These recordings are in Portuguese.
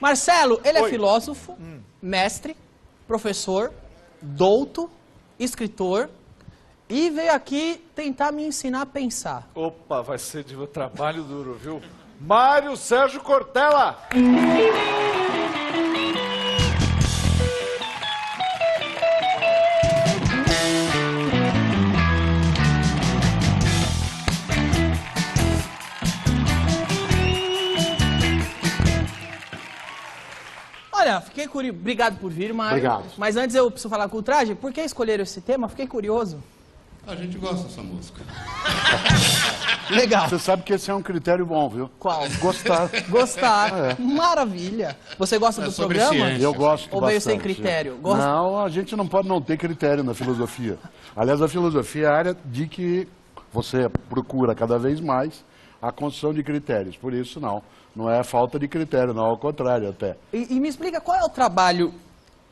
Marcelo, ele é filósofo, mestre, professor, douto, escritor e veio aqui tentar me ensinar a pensar. Opa, vai ser de um trabalho duro, viu? Mário Sérgio Cortella! Olha, fiquei curioso. Obrigado por vir, Mário. Obrigado. Mas antes eu preciso falar com o Traje. Por que escolheram esse tema? Fiquei curioso. A gente gosta dessa música. Legal. Você sabe que esse é um critério bom, viu? Qual? Gostar. Gostar. Maravilha. Você gosta do sobre programa? ciência. Eu gosto Ou bastante. veio sem critério? Gosta? Não, a gente não pode não ter critério na filosofia. Aliás, a filosofia é a área de que você procura cada vez mais a construção de critérios. Por isso, não é falta de critério, não, ao contrário até. E me explica qual é o trabalho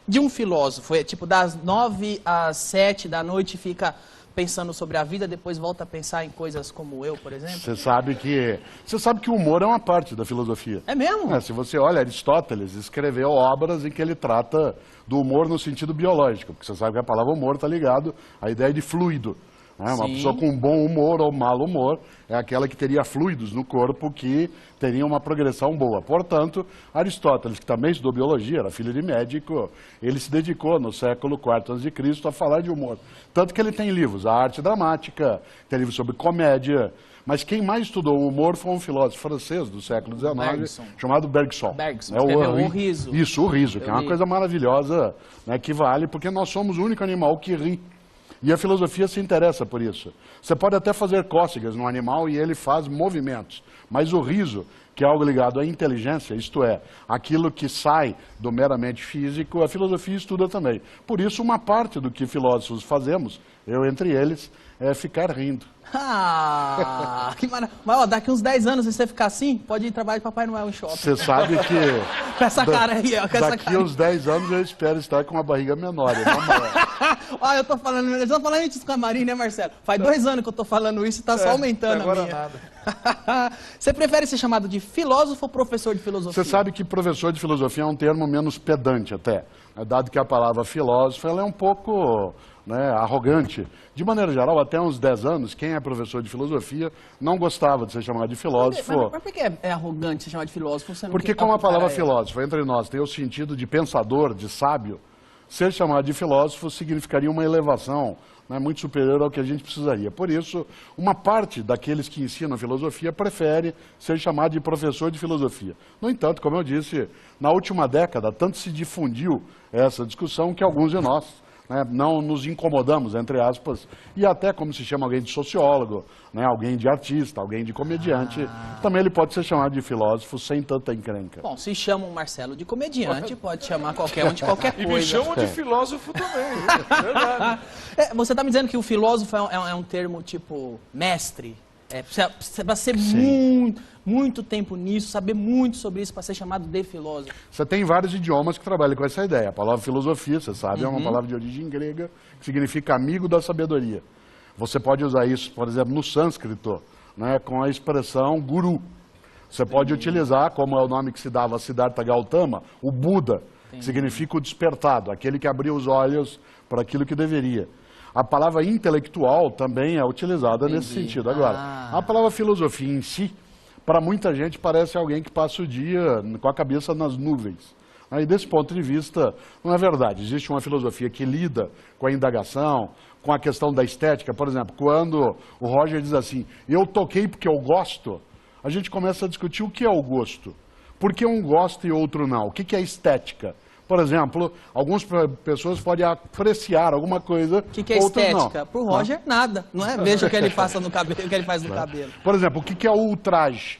de um filósofo? É tipo das 9 às 7 da noite fica pensando sobre a vida, depois volta a pensar em coisas como eu, por exemplo? Você sabe que o humor é uma parte da filosofia. É mesmo? Se você olha, Aristóteles escreveu obras em que ele trata do humor no sentido biológico, porque você sabe que a palavra humor está ligado à ideia de fluido. Uma Sim. pessoa com bom humor ou mau humor é aquela que teria fluidos no corpo que teria uma progressão boa. Portanto, Aristóteles, que também estudou biologia, era filho de médico, ele se dedicou no século IV a.C. a falar de humor. Tanto que ele tem livros, a arte dramática, tem livros sobre comédia. Mas quem mais estudou o humor foi um filósofo francês do século XIX, Bergson. chamado Bergson. Bergson, escreveu O Riso. Isso, O Riso, que é uma li. coisa maravilhosa, né, que vale, porque nós somos o único animal que ri. E a filosofia se interessa por isso. Você pode até fazer cócegas no animal e ele faz movimentos. Mas o riso, que é algo ligado à inteligência, isto é, aquilo que sai do meramente físico, a filosofia estuda também. Por isso, uma parte do que filósofos fazemos, eu entre eles, é ficar rindo. Ah, que maravilha. Mas ó, daqui uns 10 anos, se você ficar assim, pode ir trabalhar de Papai Noel em shopping. Você sabe que... Com essa cara aí, ó. Com essa Daqui cara. uns 10 anos eu espero estar com uma barriga menor. Ó, eu tô falando antes do camarim, né, Marcelo? Faz 2 anos que eu tô falando isso e tá só aumentando agora a minha. nada. Você prefere ser chamado de filósofo ou professor de filosofia? Você sabe que professor de filosofia é um termo menos pedante até. Dado que a palavra filósofo ela é um pouco arrogante. De maneira geral, até uns 10 anos, quem é professor de filosofia não gostava de ser chamado de filósofo. Mas por que é arrogante ser chamado de filósofo? Você não Porque quer como a palavra cara, filósofo entre nós tem o sentido de pensador, de sábio, ser chamado de filósofo significaria uma elevação muito superior ao que a gente precisaria. Por isso, uma parte daqueles que ensinam filosofia prefere ser chamado de professor de filosofia. No entanto, como eu disse, na última década, tanto se difundiu essa discussão que alguns de nós não nos incomodamos, entre aspas, e até como se chama alguém de sociólogo, alguém de artista, alguém de comediante, também ele pode ser chamado de filósofo sem tanta encrenca. Bom, se chamam Marcelo de comediante, pode chamar qualquer um de qualquer coisa. E me chamam de filósofo também, viu? Verdade. Você está me dizendo que o filósofo é um termo tipo mestre? Precisa ser muito tempo nisso, saber muito sobre isso para ser chamado de filósofo. Você tem vários idiomas que trabalham com essa ideia. A palavra filosofia, você sabe, é uma palavra de origem grega que significa amigo da sabedoria. Você pode usar isso, por exemplo, no sânscrito, com a expressão guru. Você pode utilizar, como é o nome que se dava a Siddhartha Gautama, o Buda, que significa o despertado, aquele que abriu os olhos para aquilo que deveria. A palavra intelectual também é utilizada nesse sentido. Agora, a palavra filosofia em si, para muita gente parece alguém que passa o dia com a cabeça nas nuvens. Aí, desse ponto de vista, não é verdade. Existe uma filosofia que lida com a indagação, com a questão da estética. Por exemplo, quando o Roger diz assim, eu toquei porque eu gosto, a gente começa a discutir o que é o gosto. Por que um gosta e outro não? O que é estética? Por exemplo, algumas pessoas podem apreciar alguma coisa. O que é outras estética? não. Para o Roger, nada. Não é? Veja o que ele passa no cabelo, o que ele faz no cabelo. Por exemplo, o que é o ultraje?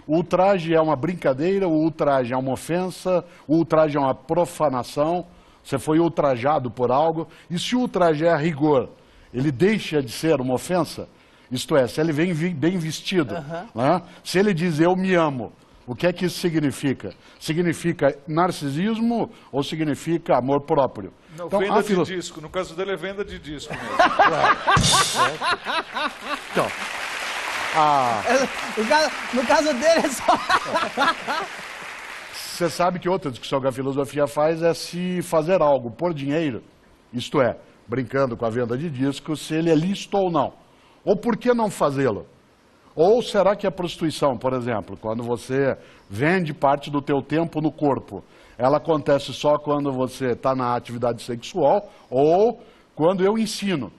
O ultraje é uma brincadeira, o ultraje é uma ofensa, o ultraje é uma profanação. Você foi ultrajado por algo. E se o ultraje é a rigor, ele deixa de ser uma ofensa? Isto é, se ele vem bem vestido. Se ele diz eu me amo, o que é que isso significa? Significa narcisismo ou significa amor próprio? Não, então, venda de disco. No caso dele é venda de disco mesmo. Claro. Então, no caso dele é só... Você sabe que outra discussão que a filosofia faz é se fazer algo por dinheiro, isto é, brincando com a venda de discos, se ele é lícito ou não. Ou por que não fazê-lo? Ou será que a prostituição, por exemplo, quando você vende parte do teu tempo no corpo, ela acontece só quando você está na atividade sexual ou quando eu ensino?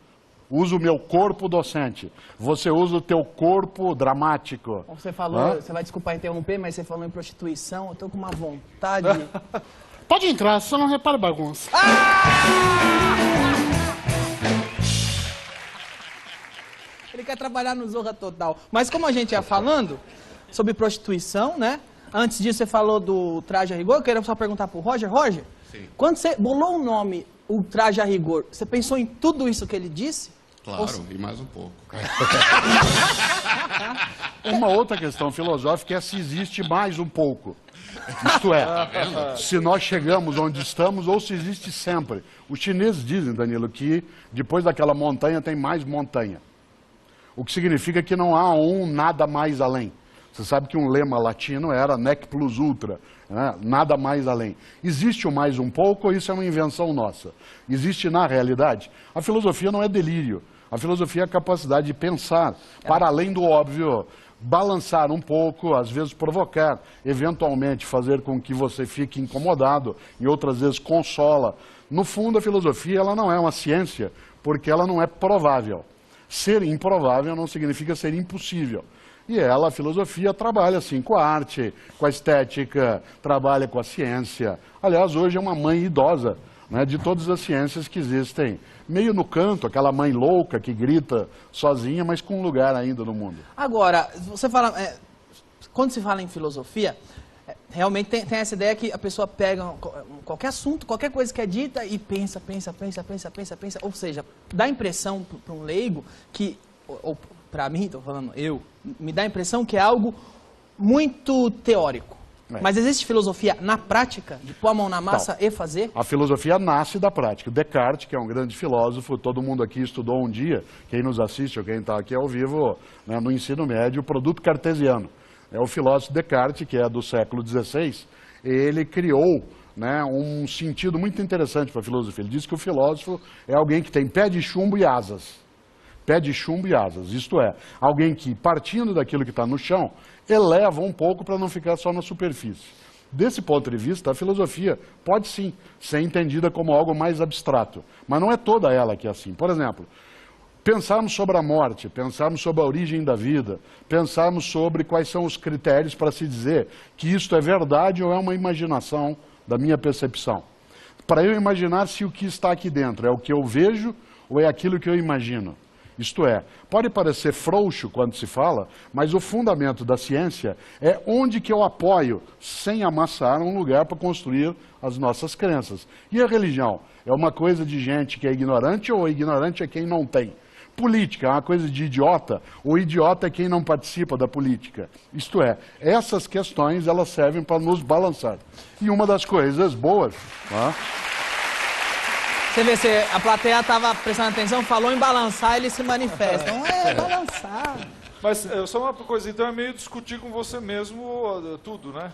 Uso o meu corpo docente. Você usa o teu corpo dramático. Você falou, você vai desculpar interromper, mas você falou em prostituição, eu tô com uma vontade. Pode entrar, só não repara bagunça. Ele quer trabalhar no Zorra Total. Mas como a gente ia falando sobre prostituição, né? Antes disso você falou do traje a rigor, eu queria só perguntar pro Roger. Roger, Sim. Quando você bolou o nome, o traje a rigor, você pensou em tudo isso que ele disse? Claro, e mais um pouco. Uma outra questão filosófica é se existe mais um pouco. Isto é, se nós chegamos onde estamos ou se existe sempre. Os chineses dizem, Danilo, que depois daquela montanha tem mais montanha. O que significa que não há nada mais além. Você sabe que um lema latino era nec plus ultra, né? Nada mais além. Existe o mais um pouco ou isso é uma invenção nossa? Existe na realidade? A filosofia não é delírio. A filosofia é a capacidade de pensar para além do óbvio, balançar um pouco, às vezes provocar, eventualmente fazer com que você fique incomodado e outras vezes consola. No fundo, a filosofia ela não é uma ciência, porque ela não é provável. Ser improvável não significa ser impossível. E ela, a filosofia, trabalha assim com a arte, com a estética, trabalha com a ciência. Aliás, hoje é uma mãe idosa, né, de todas as ciências que existem. Meio no canto, aquela mãe louca que grita sozinha, mas com um lugar ainda no mundo. Agora, você fala, quando se fala em filosofia, realmente tem essa ideia que a pessoa pega qualquer assunto, qualquer coisa que é dita e pensa. Ou seja, dá a impressão para um leigo que, ou para mim, estou falando me dá a impressão que é algo muito teórico. Mas existe filosofia na prática, de pôr a mão na massa e fazer? A filosofia nasce da prática. Descartes, que é um grande filósofo, todo mundo aqui estudou um dia, quem nos assiste ou quem está aqui ao vivo, né, no ensino médio, o produto cartesiano. É o filósofo Descartes, que é do século XVI, ele criou, né, um sentido muito interessante para a filosofia. Ele diz que o filósofo é alguém que tem pé de chumbo e asas. Pé de chumbo e asas, isto é, alguém que, partindo daquilo que está no chão, eleva um pouco para não ficar só na superfície. Desse ponto de vista, a filosofia pode sim ser entendida como algo mais abstrato, mas não é toda ela que é assim. Por exemplo, pensarmos sobre a morte, pensarmos sobre a origem da vida, pensarmos sobre quais são os critérios para se dizer que isto é verdade ou é uma imaginação da minha percepção. Para eu imaginar se o que está aqui dentro é o que eu vejo ou é aquilo que eu imagino. Isto é, pode parecer frouxo quando se fala, mas o fundamento da ciência é onde que eu apoio, sem amassar, um lugar para construir as nossas crenças. E a religião? É uma coisa de gente que é ignorante ou ignorante é quem não tem? Política é uma coisa de idiota, ou idiota é quem não participa da política. Isto é, essas questões elas servem para nos balançar. E uma das coisas boas... Você vê, a plateia estava prestando atenção, falou em balançar, ele se manifesta. Não é balançar. Mas só uma coisa, então é meio discutir com você mesmo tudo, né?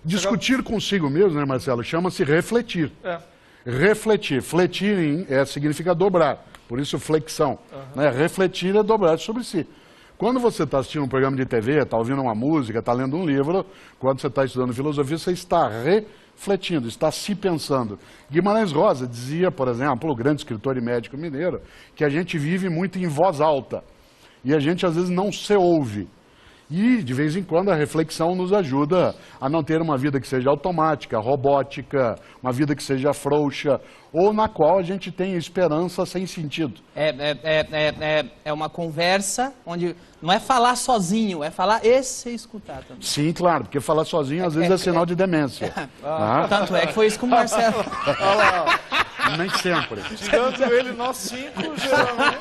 Discutir consigo mesmo, né, Marcelo? Chama-se refletir. Refletir. Fletir significa dobrar, por isso flexão. Né? Refletir é dobrar sobre si. Quando você está assistindo um programa de TV, está ouvindo uma música, está lendo um livro, quando você está estudando filosofia, você está refletindo, está se pensando. Guimarães Rosa dizia, por exemplo, o grande escritor e médico mineiro, que a gente vive muito em voz alta e a gente às vezes não se ouve. E, de vez em quando, a reflexão nos ajuda a não ter uma vida que seja automática, robótica, uma vida que seja frouxa, ou na qual a gente tem esperança sem sentido. É uma conversa onde não é falar sozinho, é falar e se escutar também. Sim, claro, porque falar sozinho às vezes é sinal de demência. Tanto é que foi isso com o Marcelo. Olha lá, Nem sempre. tirando ele, nós 5, geralmente.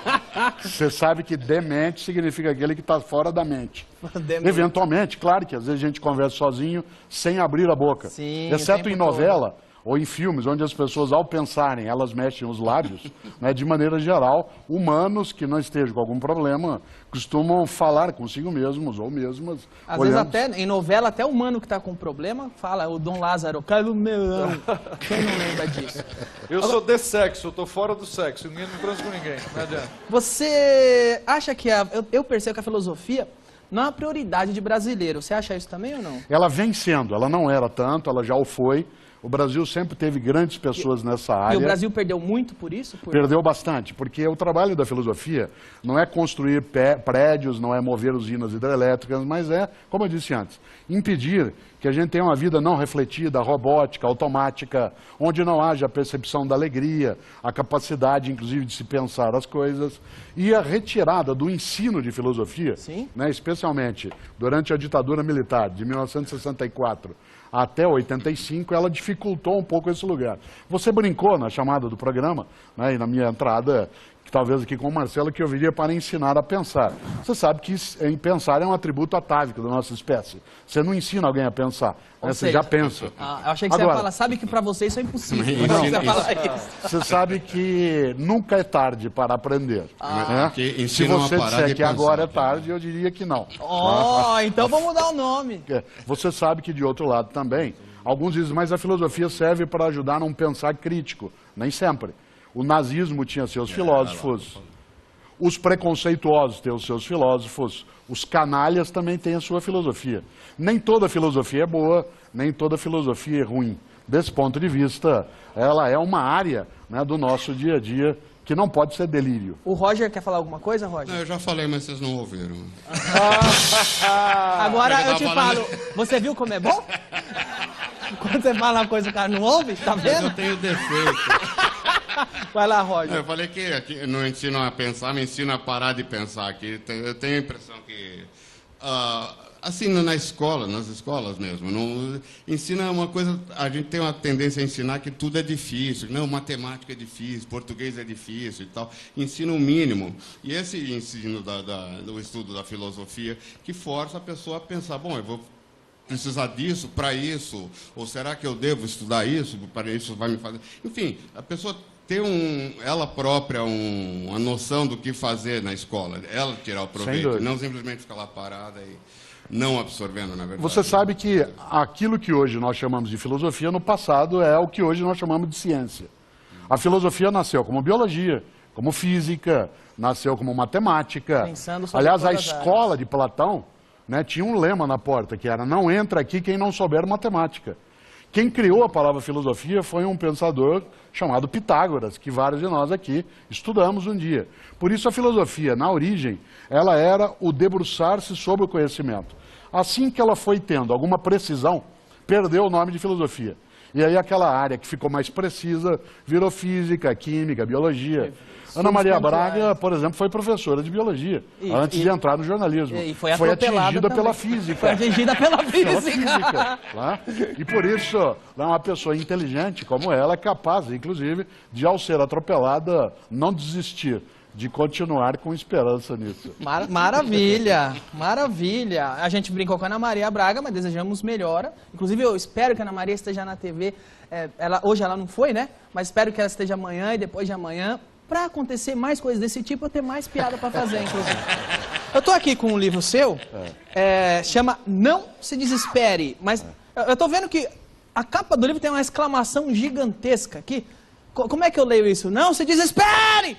Você sabe que demente significa aquele que está fora da mente. Demente. Eventualmente, claro que às vezes a gente conversa sozinho sem abrir a boca. Sim, o exceto tempo em novela, ou em filmes, onde as pessoas, ao pensarem, elas mexem os lábios, né, de maneira geral, humanos que não estejam com algum problema costumam falar consigo mesmos ou mesmas. Às olhando... vezes até, em novela, até o humano que está com problema fala, o Dom Lázaro, Carlos Melão. Quem não lembra disso? Eu sou de sexo, eu tô fora do sexo, ninguém não transa com ninguém, não adianta. Você acha que eu percebo que a filosofia não é uma prioridade de brasileiro. Você acha isso também ou não? Ela vem sendo, ela não era tanto, ela já o foi. O Brasil sempre teve grandes pessoas nessa área. E o Brasil perdeu muito por isso? Perdeu bastante, porque o trabalho da filosofia não é construir prédios, não é mover usinas hidrelétricas, mas é, como eu disse antes, impedir que a gente tenha uma vida não refletida, robótica, automática, onde não haja a percepção da alegria, a capacidade, inclusive, de se pensar as coisas, e a retirada do ensino de filosofia, né, especialmente durante a ditadura militar de 1964 até 85, ela dificultou um pouco esse lugar. Você brincou na chamada do programa, né, e na minha entrada, que talvez aqui com o Marcelo, que eu viria para ensinar a pensar. Você sabe que pensar é um atributo atávico da nossa espécie. Você não ensina alguém a pensar, né, você já pensa. Eu achei que você ia falar, sabe que para você isso é impossível. Você sabe que nunca é tarde para aprender. Né? Se você disser que agora é tarde, eu diria que não. Então vamos mudar o nome. Você sabe que, de outro lado também, alguns dizem, mas a filosofia serve para ajudar a não pensar crítico. Nem sempre. O nazismo tinha seus filósofos, os preconceituosos têm os seus filósofos, os canalhas também têm a sua filosofia. Nem toda filosofia é boa, nem toda filosofia é ruim. Desse ponto de vista, ela é uma área, né, do nosso dia a dia que não pode ser delírio. O Roger quer falar alguma coisa, Roger? Não, eu já falei, mas vocês não ouviram. Agora eu te falo, você viu como é bom? Quando você fala uma coisa o cara não ouve, tá vendo? Mas eu tenho defeito. Vai lá, Roger. Eu falei que aqui não ensino a pensar, me ensino a parar de pensar. Aqui. Eu tenho a impressão que, assim, na escola, nas escolas mesmo, não, ensina uma coisa, a gente tem uma tendência a ensinar que tudo é difícil. Não, matemática é difícil, português é difícil e tal. Ensina o mínimo. E esse ensino do estudo da filosofia que força a pessoa a pensar, bom, eu vou precisar disso para isso, ou será que eu devo estudar isso, para isso vai me fazer... Enfim, a pessoa ter ela própria uma noção do que fazer na escola, ela tirar o proveito, não simplesmente ficar lá parada e não absorvendo, na verdade. Você sabe que aquilo que hoje nós chamamos de filosofia, no passado é o que hoje nós chamamos de ciência. A filosofia nasceu como biologia, como física, nasceu como matemática. Aliás, a escola de Platão, né, tinha um lema na porta, que era, não entra aqui quem não souber matemática. Quem criou a palavra filosofia foi um pensador chamado Pitágoras, que vários de nós aqui estudamos um dia. Por isso a filosofia, na origem, ela era o debruçar-se sobre o conhecimento. Assim que ela foi tendo alguma precisão, perdeu o nome de filosofia. E aí aquela área que ficou mais precisa virou física, química, biologia. Ana Maria Braga, por exemplo, foi professora de biologia antes de entrar no jornalismo. E foi atingida pela física. Foi atingida pela física. Tá? E por isso, uma pessoa inteligente como ela é capaz, inclusive, de, ao ser atropelada, não desistir, de continuar com esperança nisso. Maravilha, maravilha. A gente brincou com a Ana Maria Braga, mas desejamos melhora. Inclusive, eu espero que a Ana Maria esteja na TV. Hoje ela não foi, né? Mas espero que ela esteja amanhã e depois de amanhã. Para acontecer mais coisas desse tipo, eu ter mais piada para fazer, inclusive. Eu tô aqui com um livro seu, chama Não Se Desespere, mas eu tô vendo que a capa do livro tem uma exclamação gigantesca aqui. Como é que eu leio isso? Não se desespere!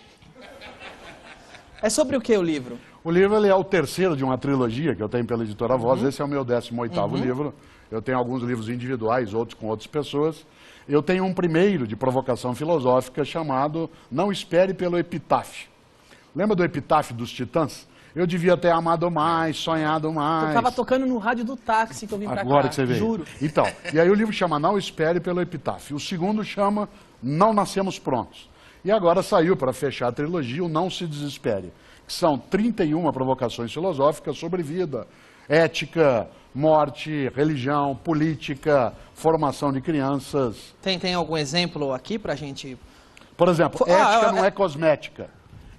É sobre o que o livro? O livro ele é o terceiro de uma trilogia que eu tenho pela Editora Voz. Esse é o meu 18º livro. Eu tenho alguns livros individuais, outros com outras pessoas. Eu tenho um primeiro de provocação filosófica chamado Não Espere pelo Epitáfio. Lembra do Epitáfio dos Titãs? Eu devia ter amado mais, sonhado mais. Eu estava tocando no rádio do táxi que eu vim para cá. Agora que você veio. Juro. Então, e aí o livro chama Não Espere pelo Epitáfio. O segundo chama Não Nascemos Prontos. E agora saiu, para fechar a trilogia, o Não Se Desespere, que são 31 provocações filosóficas sobre vida, ética, morte, religião, política, formação de crianças. Tem algum exemplo aqui para a gente... Por exemplo, ética não é cosmética.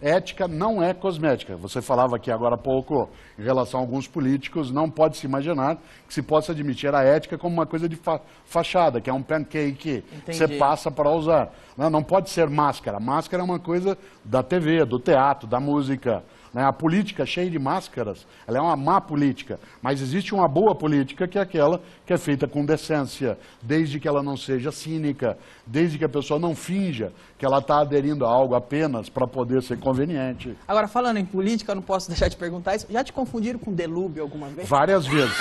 Ética não é cosmética. Você falava aqui agora há pouco, em relação a alguns políticos, não pode se imaginar que se possa admitir a ética como uma coisa de fachada, que é um pancake que você passa para usar. Não pode ser máscara. Máscara é uma coisa da TV, do teatro, da música. A política cheia de máscaras, ela é uma má política, mas existe uma boa política que é aquela que é feita com decência, desde que ela não seja cínica, desde que a pessoa não finja que ela está aderindo a algo apenas para poder ser conveniente. Agora, falando em política, eu não posso deixar de perguntar isso, já te confundiram com Delúbio alguma vez? Várias vezes.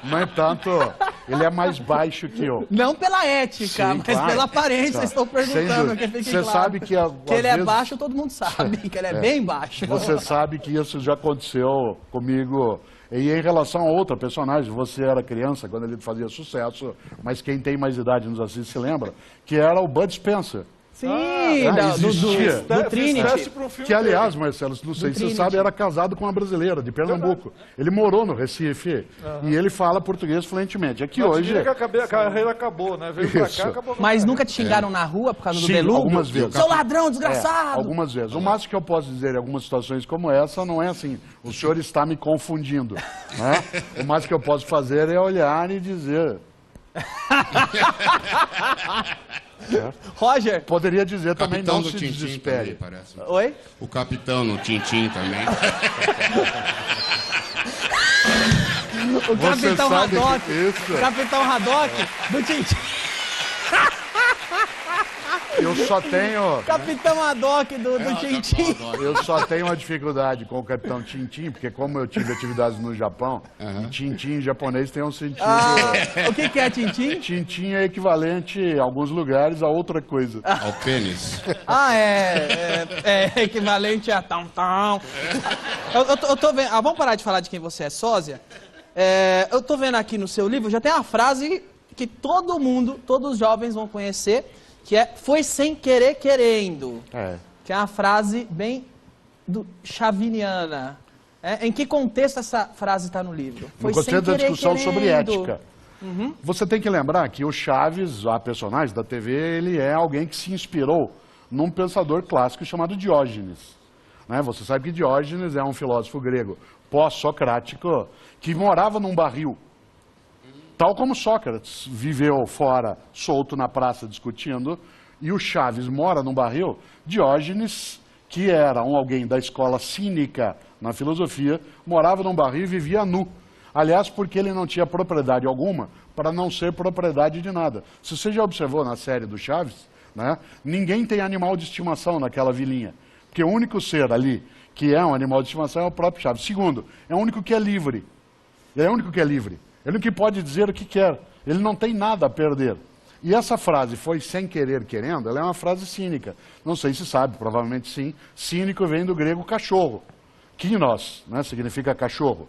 No entanto, ele é mais baixo que eu. Não pela ética, sim, mas pela aparência, estou perguntando. Você sabe que que ele é baixo, todo mundo sabe, que ele é bem baixo. Você sabe que isso já aconteceu comigo. E em relação a outra personagem, você era criança quando ele fazia sucesso, mas quem tem mais idade nos assiste se lembra, que era o Bud Spencer. Sim, do Trinity. Que, aliás, Marcelo, não sei se você sabe, era casado com uma brasileira de Pernambuco. Ele morou no Recife e ele fala português fluentemente. Aqui hoje... Que a carreira acabou, né? Veio pra cá, acabou. Mas nunca te xingaram na rua por causa do Sim, Delúbio? algumas vezes. Seu ladrão, desgraçado! Algumas vezes. O máximo que eu posso dizer em algumas situações como essa não é assim, o senhor está me confundindo. Né? O máximo que eu posso fazer é olhar e dizer... Roger. Poderia dizer também, não do se Tintim desespere. também, parece. Oi? O capitão no Tintim também. O Capitão sabe Haddock. que isso- O Capitão Haddock do Tintim. Eu só tenho... Capitão Haddock do Tintim. Eu só tenho uma dificuldade com o Capitão Tintim, porque como eu tive atividades no Japão, e Tintim em japonês tem um sentido... O que é Tintim? Tintim é equivalente, em alguns lugares, a outra coisa. Ao pênis. É equivalente a tam-tam. Eu tô vendo... vamos parar de falar de quem você é, sósia? Eu tô vendo aqui no seu livro, já tem uma frase que todo mundo, todos os jovens vão conhecer, que é "foi sem querer querendo", que é uma frase bem chaviniana. Em que contexto essa frase está no livro? No contexto da discussão sobre ética. Você tem que lembrar que o Chaves, a personagem da TV, ele é alguém que se inspirou num pensador clássico chamado Diógenes. Você sabe que Diógenes é um filósofo grego pós-socrático que morava num barril. Tal como Sócrates viveu fora, solto na praça, discutindo, e o Chaves mora num barril, Diógenes, que era alguém da escola cínica na filosofia, morava num barril e vivia nu. Aliás, porque ele não tinha propriedade alguma, para não ser propriedade de nada. Se você já observou na série do Chaves, ninguém tem animal de estimação naquela vilinha. Porque o único ser ali que é um animal de estimação é o próprio Chaves. Segundo, é o único que é livre. Ele é o único que é livre. Ele que pode dizer o que quer. Ele não tem nada a perder. E essa frase, "foi sem querer querendo", ela é uma frase cínica. Não sei se sabe, provavelmente sim. Cínico vem do grego cachorro. Kinos, significa cachorro.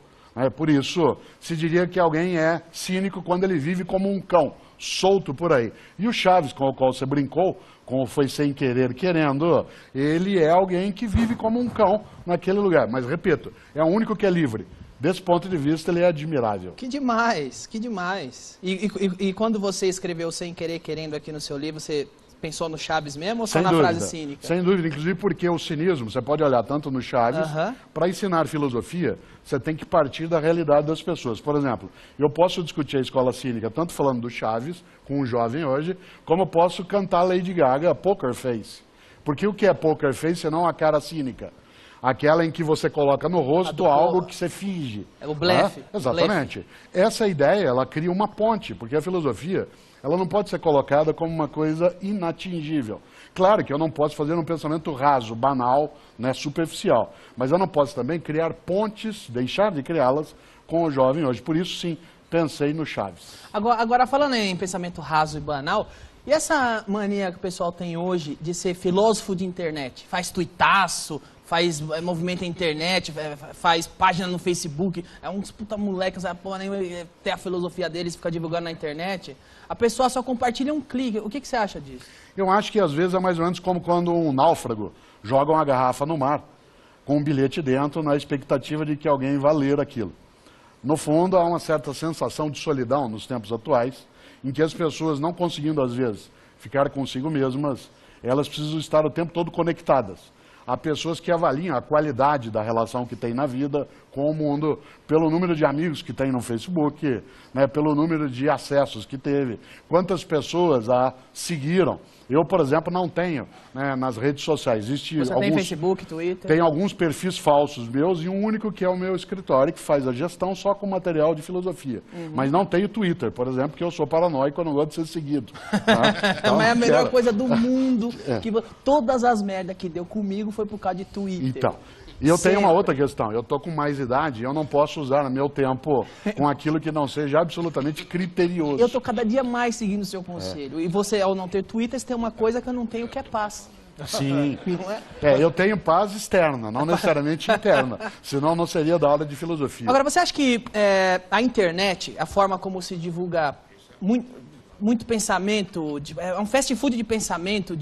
Por isso, se diria que alguém é cínico quando ele vive como um cão, solto por aí. E o Chaves, com o qual você brincou, como "foi sem querer querendo", ele é alguém que vive como um cão naquele lugar. Mas, repito, é o único que é livre. Desse ponto de vista, ele é admirável. Que demais, que demais. E quando você escreveu "sem querer querendo" aqui no seu livro, você pensou no Chaves mesmo ou só na frase cínica? Sem dúvida, inclusive porque o cinismo, você pode olhar tanto no Chaves, para ensinar filosofia, você tem que partir da realidade das pessoas. Por exemplo, eu posso discutir a escola cínica, tanto falando do Chaves, com um jovem hoje, como eu posso cantar Lady Gaga, Poker Face. Porque o que é Poker Face senão a cara cínica? Aquela em que você coloca no rosto algo que você finge. É o blefe. Exatamente. Blefe. Essa ideia, ela cria uma ponte, porque a filosofia, ela não pode ser colocada como uma coisa inatingível. Claro que eu não posso fazer um pensamento raso, banal, superficial, mas eu não posso também criar pontes, deixar de criá-las com o jovem hoje. Por isso, sim, pensei no Chaves. Agora falando em pensamento raso e banal, e essa mania que o pessoal tem hoje de ser filósofo de internet? Faz tuitaço, faz movimento na internet, faz página no Facebook, é uns puta moleques, nem tem a filosofia deles, fica divulgando na internet. A pessoa só compartilha um clique. O que você acha disso? Eu acho que às vezes é mais ou menos como quando um náufrago joga uma garrafa no mar, com um bilhete dentro, na expectativa de que alguém vá ler aquilo. No fundo, há uma certa sensação de solidão nos tempos atuais, em que as pessoas, não conseguindo às vezes ficar consigo mesmas, elas precisam estar o tempo todo conectadas. Há pessoas que avaliam a qualidade da relação que tem na vida com o mundo pelo número de amigos que tem no Facebook, né, pelo número de acessos que teve, quantas pessoas a seguiram. Eu, por exemplo, não tenho, né, nas redes sociais. Você tem Facebook, Twitter? Tem alguns perfis falsos meus e um único que é o meu escritório, que faz a gestão só com material de filosofia. Mas não tenho Twitter, por exemplo, porque eu sou paranoico, eu não gosto de ser seguido. Tá? Então, mas é a melhor coisa do mundo. Que todas as merdas que deu comigo foi por causa de Twitter. Então, e eu tenho uma outra questão. Eu estou com mais idade, eu não posso usar meu tempo com aquilo que não seja absolutamente criterioso. Eu estou cada dia mais seguindo o seu conselho. E você, ao não ter Twitter, você tem uma coisa que eu não tenho, que é paz. Sim. Não é? Eu tenho paz externa, não necessariamente interna. Senão não seria da aula de filosofia. Agora, você acha que a internet, a forma como se divulga muito pensamento, é um fast food de pensamento,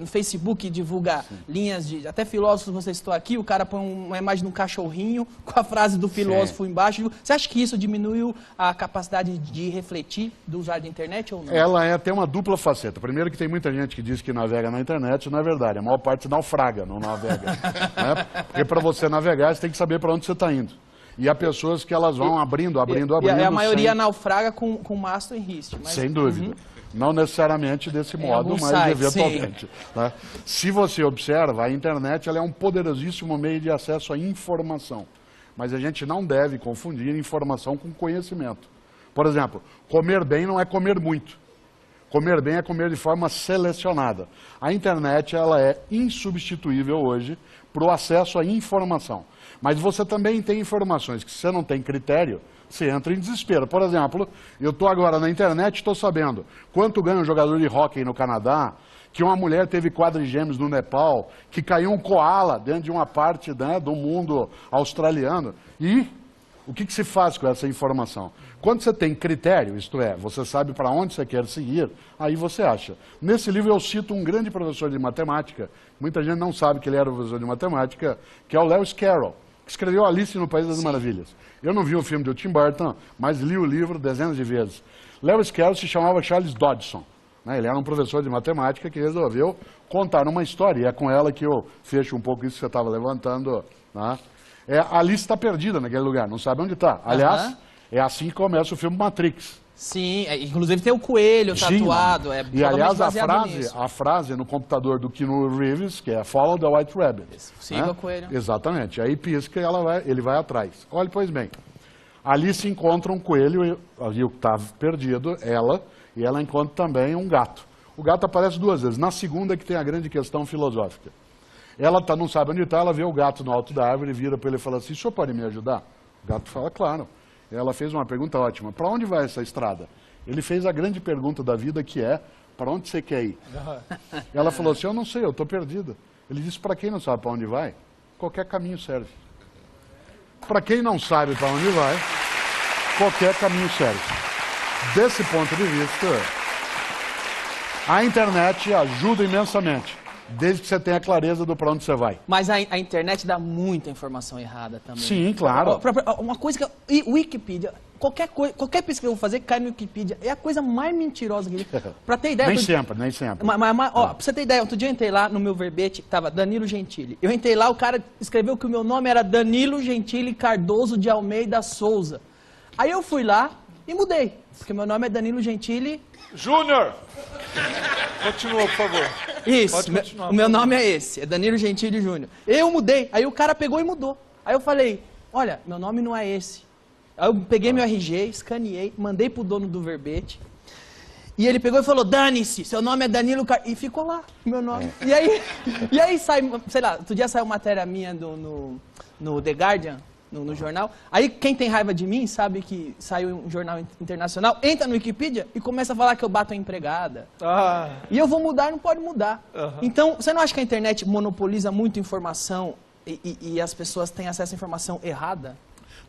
no Facebook divulga linhas de... Até filósofos, você citou aqui, o cara põe uma imagem de um cachorrinho com a frase do filósofo embaixo. Você acha que isso diminuiu a capacidade de refletir do usuário da internet ou não? Ela tem uma dupla faceta. Primeiro que tem muita gente que diz que navega na internet, não é verdade. A maior parte naufraga, não navega. Né? Porque para você navegar, você tem que saber para onde você está indo. E há pessoas que elas vão abrindo. E a maioria naufraga com mastro em riste. Mas... Sem dúvida. Não necessariamente desse modo, mas eventualmente. Né? Se você observa, a internet ela é um poderosíssimo meio de acesso à informação. Mas a gente não deve confundir informação com conhecimento. Por exemplo, comer bem não é comer muito. Comer bem é comer de forma selecionada. A internet ela é insubstituível hoje para o acesso à informação. Mas você também tem informações que, se você não tem critério, você entra em desespero. Por exemplo, eu estou agora na internet e estou sabendo quanto ganha um jogador de hóquei no Canadá, que uma mulher teve quadrigêmeos no Nepal, que caiu um koala dentro de uma parte, né, do mundo australiano. E o que se faz com essa informação? Quando você tem critério, isto é, você sabe para onde você quer seguir, aí você acha. Nesse livro eu cito um grande professor de matemática, muita gente não sabe que ele era professor de matemática, que é o Lewis Carroll, que escreveu Alice no País das Maravilhas. Eu não vi o filme do Tim Burton, mas li o livro dezenas de vezes. Lewis Carroll se chamava Charles Dodgson. Né? Ele era um professor de matemática que resolveu contar uma história, e é com ela que eu fecho um pouco isso que você estava levantando. Né? Alice está perdida naquele lugar, não sabe onde está. Aliás, é assim que começa o filme Matrix. Sim, inclusive tem o coelho tatuado. Sim, e aliás, a frase no computador do Keanu Reeves, que é Follow the White Rabbit. Siga, né? O coelho. Exatamente. Aí pisca e ele vai atrás. Olha, pois bem, ali se encontra um coelho, ali o que está perdido, e ela encontra também um gato. O gato aparece duas vezes. Na segunda que tem a grande questão filosófica. Ela não sabe onde está, ela vê o gato no alto da árvore, vira para ele e fala assim, o senhor pode me ajudar? O gato fala, claro. Ela fez uma pergunta ótima. Para onde vai essa estrada? Ele fez a grande pergunta da vida, que é, para onde você quer ir? Ela falou assim, eu não sei, eu estou perdida. Ele disse, para quem não sabe para onde vai, qualquer caminho serve. Para quem não sabe para onde vai, qualquer caminho serve. Desse ponto de vista, a internet ajuda imensamente. Desde que você tenha clareza do para onde você vai. Mas a internet dá muita informação errada também. Sim, claro. Uma coisa que... Wikipedia, qualquer pesquisa que eu vou fazer cai no Wikipedia. É a coisa mais mentirosa que tem. Pra ter ideia... Nem sempre. Pra você ter ideia, outro dia eu entrei lá no meu verbete, tava Danilo Gentili. Eu entrei lá, o cara escreveu que o meu nome era Danilo Gentili Cardoso de Almeida Souza. Aí eu fui lá e mudei. Porque meu nome é Danilo Gentili... Júnior! Continua, por favor. Isso, o meu nome é esse, é Danilo Gentili Júnior. Eu mudei, aí o cara pegou e mudou. Aí eu falei, olha, meu nome não é esse. Aí eu peguei meu RG, escaneei, mandei pro dono do verbete. E ele pegou e falou, dane-se, seu nome é Danilo E ficou lá, meu nome. E aí sai, sei lá, outro dia saiu matéria minha no The Guardian, no jornal. Aí quem tem raiva de mim sabe que saiu um jornal internacional, entra no Wikipedia e começa a falar que eu bato a empregada. E eu vou mudar e não pode mudar. Então, você não acha que a internet monopoliza muito informação e as pessoas têm acesso à informação errada?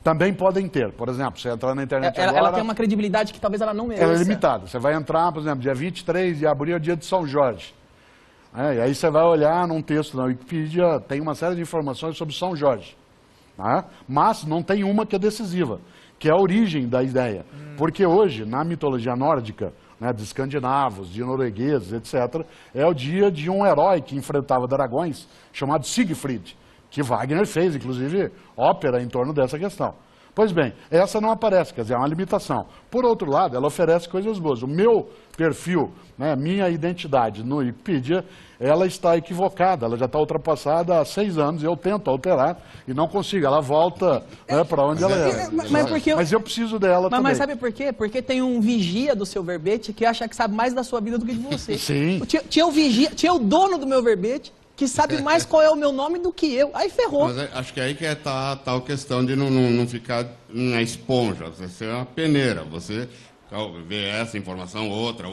Também podem ter. Por exemplo, você entrar na internet agora... Ela tem uma credibilidade que talvez ela não mereça. Ela é limitada. Você vai entrar, por exemplo, dia 23 de abril é dia de São Jorge. E aí você vai olhar num texto na Wikipedia, tem uma série de informações sobre São Jorge. Mas não tem uma que é decisiva, que é a origem da ideia. Porque hoje, na mitologia nórdica, né, de escandinavos, de noruegueses, etc., é o dia de um herói que enfrentava dragões, chamado Siegfried, que Wagner fez, inclusive, ópera em torno dessa questão. Pois bem, essa não aparece, quer dizer, é uma limitação. Por outro lado, ela oferece coisas boas. O meu perfil, né, minha identidade no Wikipedia, ela está equivocada, ela já está ultrapassada há 6 anos, e eu tento alterar e não consigo, ela volta, né, para onde ela era. Mas eu preciso dela também. Mas sabe por quê? Porque tem um vigia do seu verbete que acha que sabe mais da sua vida do que de você. Sim. Tinha o dono do meu verbete que sabe mais qual é o meu nome do que eu. Aí ferrou. Mas acho que aí que tá a questão de não ficar na esponja, você ser uma peneira, você ver essa informação, outra,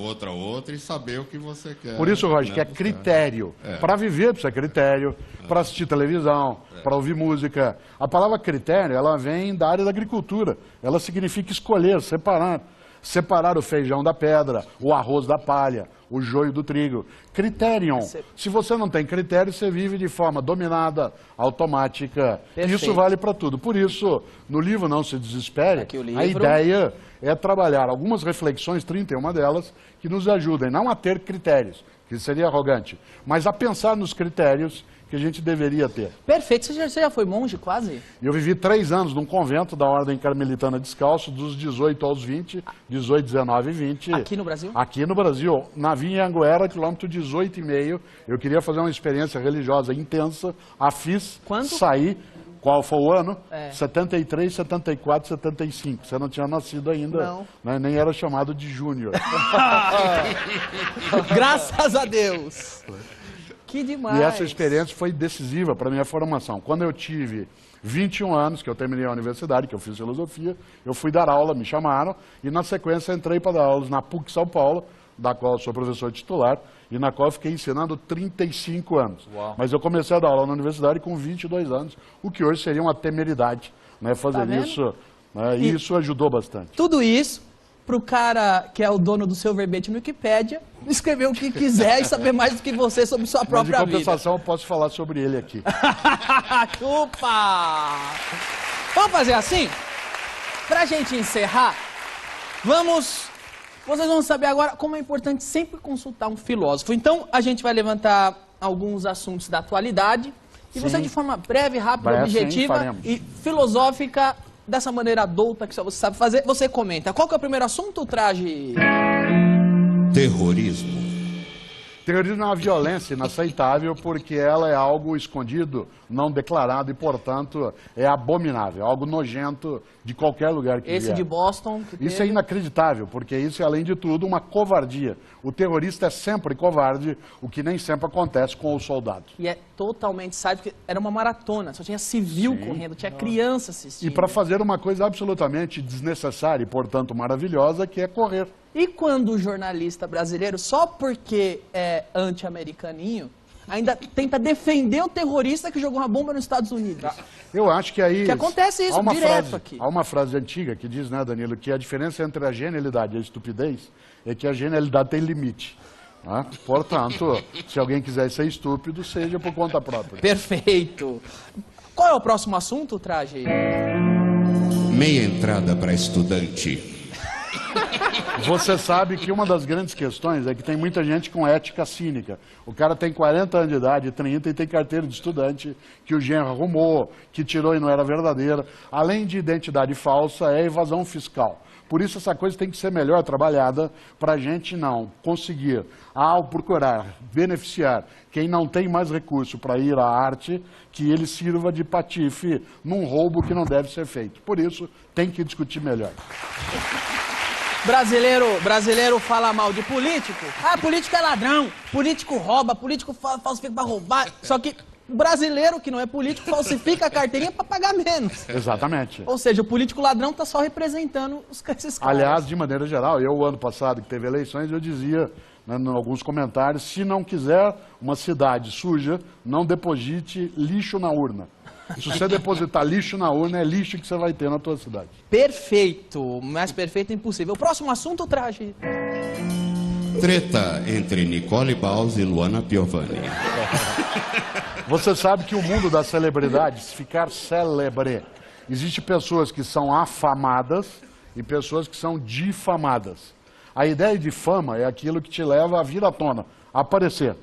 e saber o que você quer. Por isso, Roger, que é critério. Para viver precisa critério, para assistir televisão, para ouvir música. A palavra critério, ela vem da área da agricultura. Ela significa escolher, separar. Separar o feijão da pedra, o arroz da palha, o joio do trigo. Criterion. Se você não tem critério, você vive de forma dominada, automática. Perfeito. Isso vale para tudo. Por isso, no livro Não Se Desespere, a ideia é trabalhar algumas reflexões, 31 delas, que nos ajudem não a ter critérios, que seria arrogante, mas a pensar nos critérios que a gente deveria ter. Perfeito. Você já foi monge, quase? Eu vivi 3 anos num convento da Ordem Carmelitana Descalço, dos 18 aos 20, 18, 19 e 20. Aqui no Brasil? Aqui no Brasil, na Vinha Anguera, quilômetro 18,5. Eu queria fazer uma experiência religiosa intensa, a fiz, Quando? saí. Qual foi o ano? 73, 74, 75. Você não tinha nascido ainda, não. Né? Nem era chamado de júnior. Graças a Deus! Que demais! E essa experiência foi decisiva para a minha formação. Quando eu tive 21 anos, que eu terminei a universidade, que eu fiz filosofia, eu fui dar aula, me chamaram, e na sequência entrei para dar aulas na PUC São Paulo, da qual eu sou professor titular, e na qual eu fiquei ensinando 35 anos. Uau. Mas eu comecei a dar aula na universidade com 22 anos, o que hoje seria uma temeridade, né, fazer isso, né, e isso ajudou bastante. Tudo isso para o cara que é o dono do seu verbete no Wikipédia escrever o que quiser e saber mais do que você sobre sua própria vida. Mas de compensação eu posso falar sobre ele aqui. Chupa! Vamos fazer assim? Pra gente encerrar, vocês vão saber agora como é importante sempre consultar um filósofo. Então, a gente vai levantar alguns assuntos da atualidade e você, de forma breve, rápida, objetiva e filosófica, dessa maneira adulta que só você sabe fazer, você comenta. Qual que é o primeiro assunto, Traje? Terrorismo. Terrorismo é uma violência inaceitável porque ela é algo escondido, não declarado e, portanto, é abominável, algo nojento de qualquer lugar que Esse vier. de Boston. Isso é inacreditável, porque isso é, além de tudo, uma covardia. O terrorista é sempre covarde, o que nem sempre acontece com o soldado. E é totalmente sábio, porque era uma maratona, só tinha civil correndo, tinha criança assistindo. E para fazer uma coisa absolutamente desnecessária e, portanto, maravilhosa, que é correr. E quando o jornalista brasileiro, só porque é anti-americaninho, ainda tenta defender o terrorista que jogou uma bomba nos Estados Unidos? Eu acho que aí... Que acontece isso direto aqui. Há uma frase antiga que diz, né, Danilo, que a diferença entre a genialidade e a estupidez é que a genialidade tem limite. Né? Portanto, se alguém quiser ser estúpido, seja por conta própria. Perfeito. Qual é o próximo assunto, Traje? Meia entrada para estudante. Você sabe que uma das grandes questões é que tem muita gente com ética cínica. O cara tem 40 anos de idade, 30, e tem carteira de estudante, que o genro arrumou, que tirou e não era verdadeira. Além de identidade falsa, é evasão fiscal. Por isso essa coisa tem que ser melhor trabalhada para a gente não conseguir, ao procurar beneficiar quem não tem mais recurso para ir à arte, que ele sirva de patife num roubo que não deve ser feito. Por isso tem que discutir melhor. Brasileiro fala mal de político. Ah, político é ladrão, político rouba, político falsifica para roubar. Só que o brasileiro que não é político falsifica a carteirinha para pagar menos. Exatamente. Ou seja, o político ladrão está só representando esses caras. Aliás, de maneira geral, eu, ano passado que teve eleições, eu dizia, né, em alguns comentários, se não quiser uma cidade suja, não deposite lixo na urna. Se você depositar lixo na urna, é lixo que você vai ter na tua cidade. Perfeito, mais perfeito é impossível. O próximo assunto, Traje. Treta entre Nicole Baus e Luana Piovani. Você sabe que o mundo das celebridades, ficar célebre, existe pessoas que são afamadas e pessoas que são difamadas. A ideia de fama é aquilo que te leva a vir à tona, a aparecer.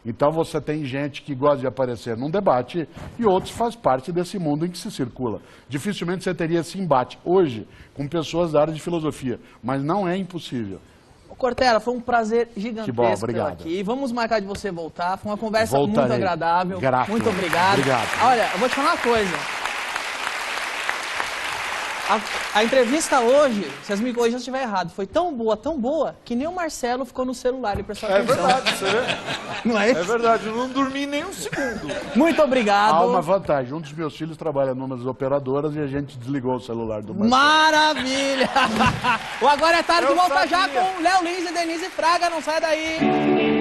Então você tem gente que gosta de aparecer num debate e outros faz parte desse mundo em que se circula. Dificilmente você teria esse embate hoje com pessoas da área de filosofia, mas não é impossível. Cortella, foi um prazer gigantesco Que bom, obrigado. aqui. Vamos marcar de você voltar. Foi uma conversa Voltarei. muito agradável. Grato. Muito obrigado. Obrigado. Olha, eu vou te falar uma coisa. A entrevista hoje, se as me corrigem se eu estiver errado, foi tão boa, que nem o Marcelo ficou no celular e prestou atenção. verdade, você vê? Não é isso? É verdade, eu não dormi nem um segundo. Muito obrigado. Há uma vantagem, um dos meus filhos trabalha numa das operadoras e a gente desligou o celular do Marcelo. Maravilha! O Agora é Tarde Eu volta já sabia. com Léo Lins e Denise Fraga. Não sai daí.